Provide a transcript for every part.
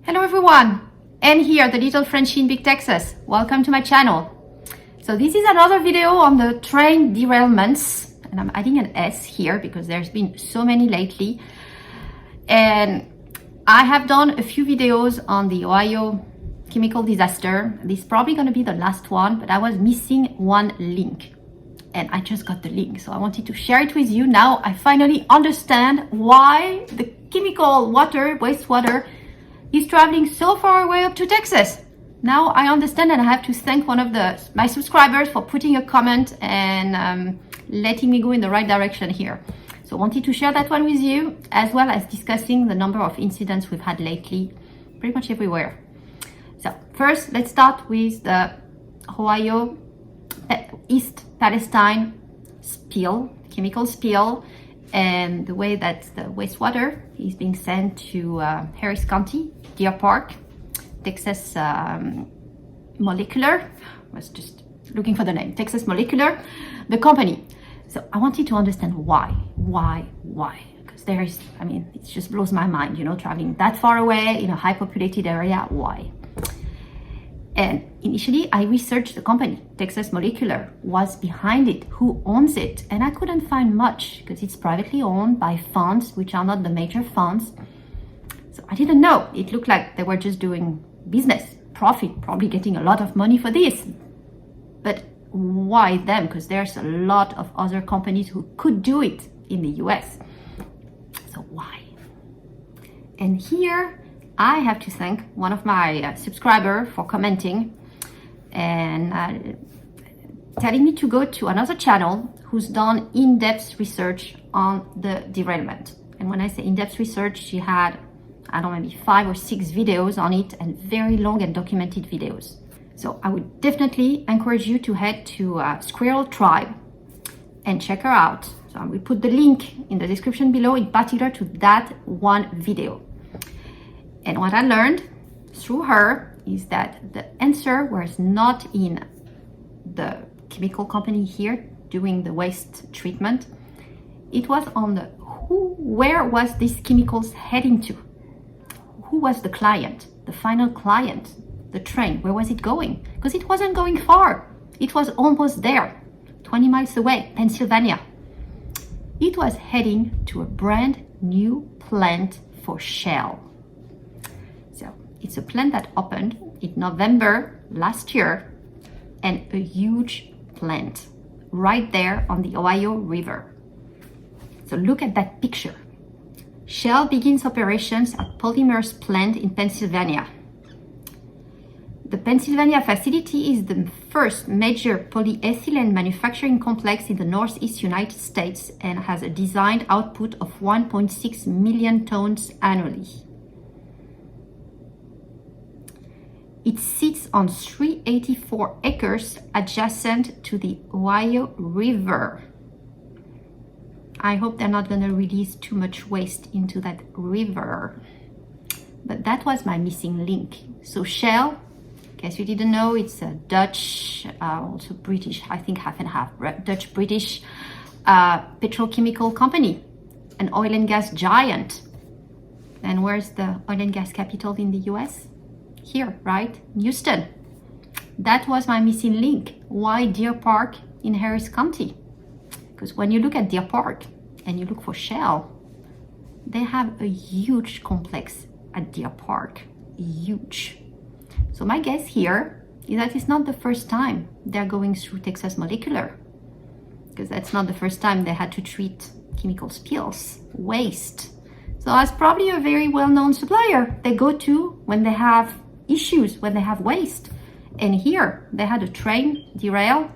Hello everyone, Anne here, the little Frenchie in Big Texas. Welcome to my channel. So this is another video on the train derailments, and I'm adding an S here because there's been so many lately. And I have done a few videos on the Ohio chemical disaster. This is probably going to be the last one, but I was missing one link. And I just got the link, so I wanted to share it with you. Now I finally understand why the chemical wastewater is traveling so far away up to Texas. Now I understand, and I have to thank one of my subscribers for putting a comment and letting me go in the right direction here. So I wanted to share that one with you, as well as discussing the number of incidents we've had lately, pretty much everywhere. So first, let's start with the Ohio East Palestine spill, chemical spill, and the way that the wastewater is being sent to Harris County, Deer Park, Texas Molecular. I was just looking for the name, Texas Molecular, the company. So I wanted to understand why? Because it just blows my mind, traveling that far away in a high populated area, why? And initially I researched the company, Texas Molecular, what's behind it, who owns it, and I couldn't find much because it's privately owned by funds, which are not the major funds. So I didn't know. It looked like they were just doing business, profit, probably getting a lot of money for this. But why them? Because there's a lot of other companies who could do it in the US. So why? And here I have to thank one of my subscribers for commenting and telling me to go to another channel who's done in-depth research on the derailment. And when I say in-depth research, she had, maybe 5 or 6 videos on it, and very long and documented videos. So I would definitely encourage you to head to Squirrel Tribe and check her out. So I will put the link in the description below, in particular to that one video. And what I learned through her is that the answer was not in the chemical company here doing the waste treatment. It was on where was these chemicals heading to? Who was the client, the final client, the train? Where was it going? Because it wasn't going far. It was almost there, 20 miles away, Pennsylvania. It was heading to a brand new plant for Shell. It's a plant that opened in November last year, and a huge plant right there on the Ohio River. So look at that picture. Shell begins operations at Polymers plant in Pennsylvania. The Pennsylvania facility is the first major polyethylene manufacturing complex in the Northeast United States and has a designed output of 1.6 million tons annually. It sits on 384 acres adjacent to the Ohio River. I hope they're not going to release too much waste into that river. But that was my missing link. So Shell, in case you didn't know, it's a Dutch, also British, I think half and half, Dutch-British petrochemical company, an oil and gas giant. And where's the oil and gas capital in the US? Here, right? Houston. That was my missing link. Why Deer Park in Harris County? Because when you look at Deer Park and you look for Shell, they have a huge complex at Deer Park. Huge. So my guess here is that it's not the first time they're going through Texas Molecular, because that's not the first time they had to treat chemical spills, waste. So that's probably a very well-known supplier they go to when they have issues, when they have waste. And here they had a train derail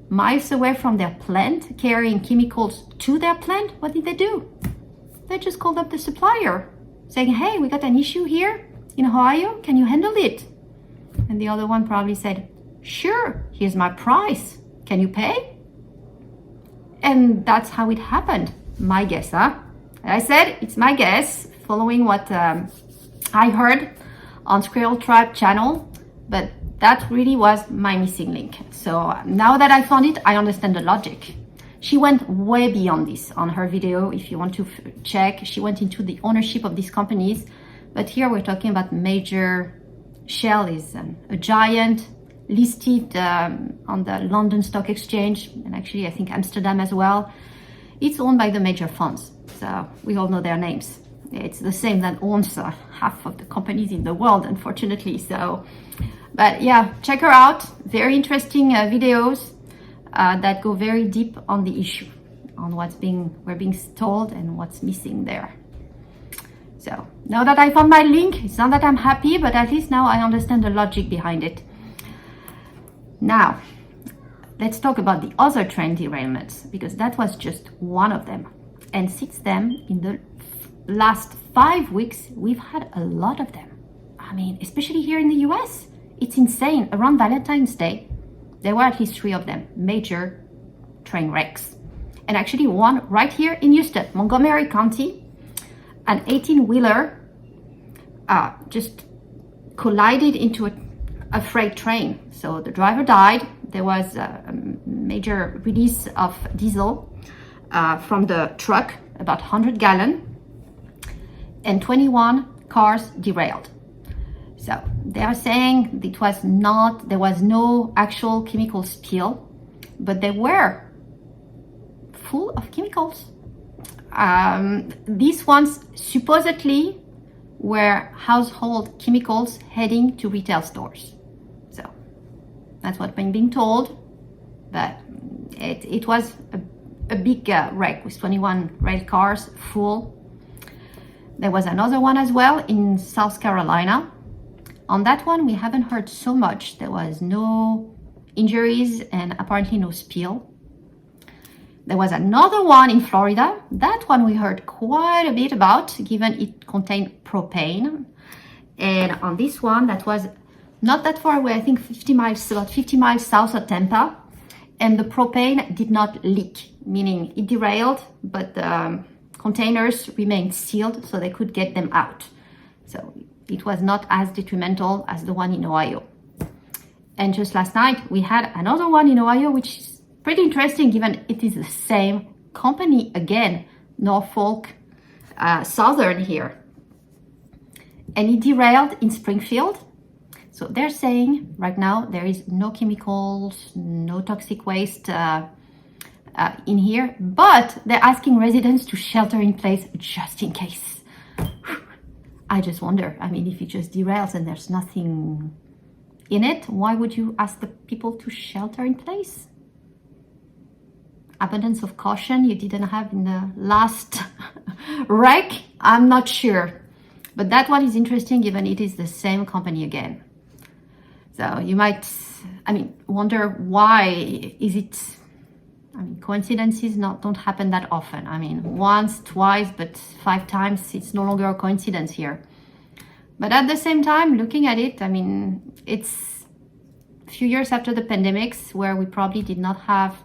miles away from their plant, carrying chemicals to their plant. What did they do? They just called up the supplier saying, hey, we got an issue here in Ohio, can you handle it? And the other one probably said, sure, here's my price, can you pay? And that's how it happened. My guess, huh? I said, it's my guess, following what I heard on Squirrel Tribe channel, but that really was my missing link. So now that I found it, I understand the logic. She went way beyond this on her video. If you want to check, she went into the ownership of these companies, But here we're talking about major. Shell is a giant listed on the London Stock Exchange, and actually I think Amsterdam as well. It's owned by the major funds, so we all know their names. It's the same that owns half of the companies in the world, unfortunately. So, but yeah, check her out. Very interesting videos that go very deep on the issue, on we're being told and what's missing there. So now that I found my link, it's not that I'm happy, but at least now I understand the logic behind it. Now, let's talk about the other train derailments, because that was just one of them. And since then, in the last 5 weeks, we've had a lot of them. I mean, especially here in the US, it's insane. Around Valentine's Day, there were at least 3 of them, major train wrecks. And actually one right here in Houston, Montgomery County, an 18-wheeler just collided into a freight train. So the driver died. There was a major release of diesel from the truck, about 100 gallon, and 21 cars derailed. So they are saying there was no actual chemical spill, but they were full of chemicals. These ones supposedly were household chemicals heading to retail stores. So that's what I'm being told. But it was a big wreck with 21 rail cars full. There was another one as well in South Carolina. On that one, we haven't heard so much. There was no injuries and apparently no spill. There was another one in Florida. That one we heard quite a bit about, given it contained propane. And on this one, that was not that far away, I think about 50 miles south of Tampa. And the propane did not leak, meaning it derailed, but the containers remained sealed so they could get them out. So it was not as detrimental as the one in Ohio. And just last night, we had another one in Ohio, which is pretty interesting, given it is the same company again, Norfolk Southern here. And it derailed in Springfield. So they're saying right now there is no chemicals, no toxic waste in here, but they're asking residents to shelter in place just in case. I just wonder, I mean, if it just derails and there's nothing in it, why would you ask the people to shelter in place? Abundance of caution you didn't have in the last wreck? I'm not sure. But that one is interesting, given it is the same company again. So you might, wonder why is it, coincidences don't happen that often. Once, twice, but 5 times, it's no longer a coincidence here. But at the same time, looking at it, it's a few years after the pandemics where we probably did not have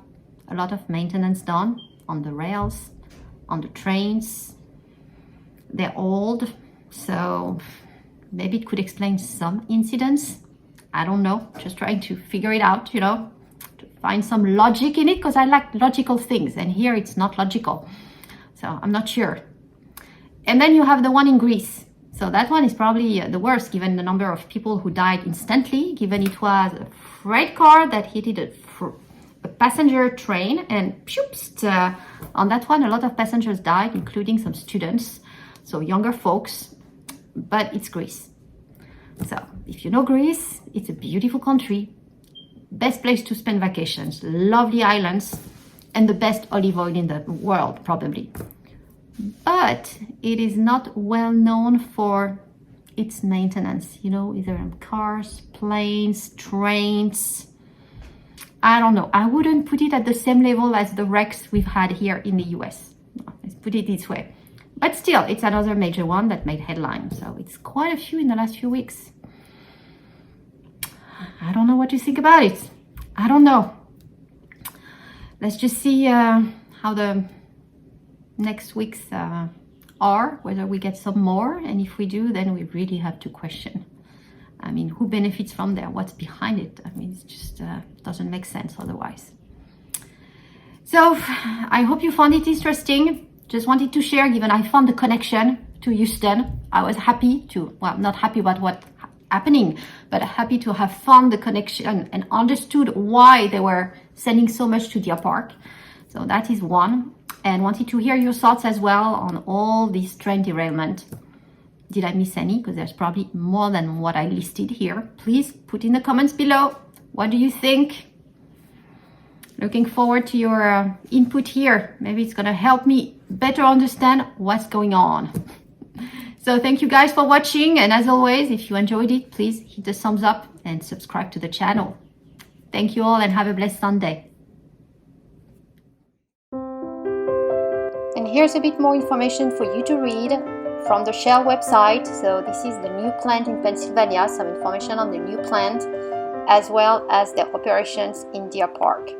a lot of maintenance done on the rails, on the trains. They're old, so maybe it could explain some incidents. I don't know, just trying to figure it out, to find some logic in it, because I like logical things, and here it's not logical. So I'm not sure. And then you have the one in Greece. So that one is probably the worst, given the number of people who died instantly, given it was a freight car that hit a passenger train, and on that one a lot of passengers died, including some students, so younger folks. But it's Greece. So if you know Greece, it's a beautiful country, best place to spend vacations, lovely islands, and the best olive oil in the world probably. But it is not well known for its maintenance, either in cars, planes, trains. I don't know. I wouldn't put it at the same level as the wrecks we've had here in the US. Let's put it this way. But still, it's another major one that made headlines. So it's quite a few in the last few weeks. I don't know what you think about it. I don't know. Let's just see how the next weeks are, whether we get some more. And if we do, then we really have to question. Who benefits from there? What's behind it? It just doesn't make sense otherwise. So I hope you found it interesting. Just wanted to share, given I found the connection. to Houston. I was happy to, well, not happy about what happening, but happy to have found the connection and understood why they were sending so much to Deer Park. So that is one. And wanted to hear your thoughts as well on all these train derailment. Did I miss any? Because there's probably more than what I listed here. Please put in the comments below. What do you think? Looking forward to your input here. Maybe it's going to help me better understand what's going on. So thank you guys for watching. And as always, if you enjoyed it, please hit the thumbs up and subscribe to the channel. Thank you all and have a blessed Sunday. And here's a bit more information for you to read from the Shell website. So this is the new plant in Pennsylvania, some information on the new plant, as well as the operations in Deer Park.